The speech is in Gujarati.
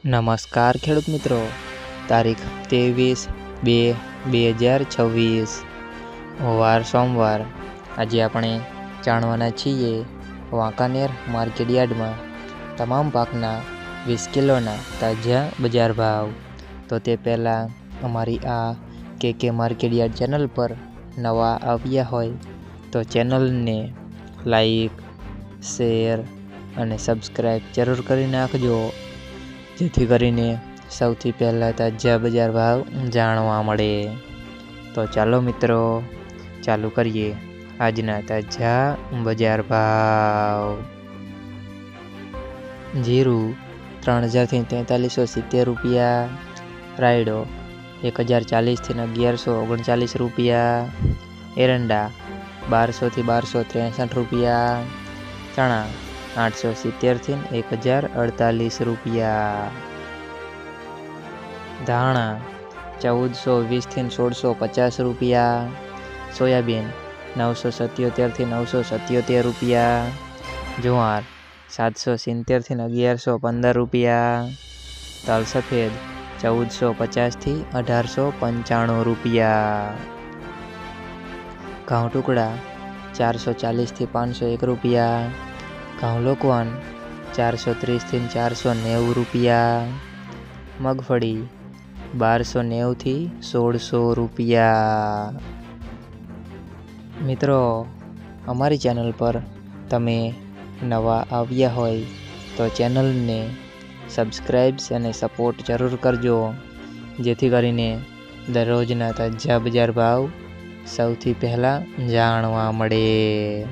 નમસ્કાર ખેડૂત મિત્રો, તારીખ 23/2/2026 વાર સોમવાર। આજે આપણે જાણવાના છીએ વાંકાનેર માર્કેટયાર્ડમાં તમામ પાકના 20 કિલોના તાજા બજાર ભાવ। તો તે પહેલાં અમારી આ કે માર્કેટયાર્ડ ચેનલ પર નવા આવ્યા હોય તો ચેનલને લાઈક, શેર અને સબસ્ક્રાઈબ જરૂર કરી નાખજો, જેથી કરીને સૌથી પહેલાં તાજા બજાર ભાવ જાણવા મળે। તો ચાલો મિત્રો, ચાલુ કરીએ આજના તાજા બજાર ભાવ। જીરું 3000 થી 4370 રૂપિયા, રાયડો 1040 થી 1139 રૂપિયા, એરંડા 1200 થી 1263 રૂપિયા, ચણા 870 થી 1048 રૂપિયા, ધાણા 1420 થી 1650 રૂપિયા, સોયાબીન 977 થી 977 રૂપિયા, જુવાર 770 થી 1115 રૂપિયા, તલ સફેદ 1450 થી 1895 રૂપિયા, ઘઉં ટુકડા 440 થી 501 રૂપિયા, ઘઉં લોકવન 430 થી 490 રૂપિયા, મગફળી 1290 થી 1600 રૂપિયા। મિત્રો, અમારી ચેનલ પર તમે નવા આવ્યા હોય તો ચેનલને સબસ્ક્રાઈબ અને સપોર્ટ જરૂર કરજો, જેથી કરીને દરરોજના તાજા બજાર ભાવ સૌથી પહેલાં જાણવા મળે।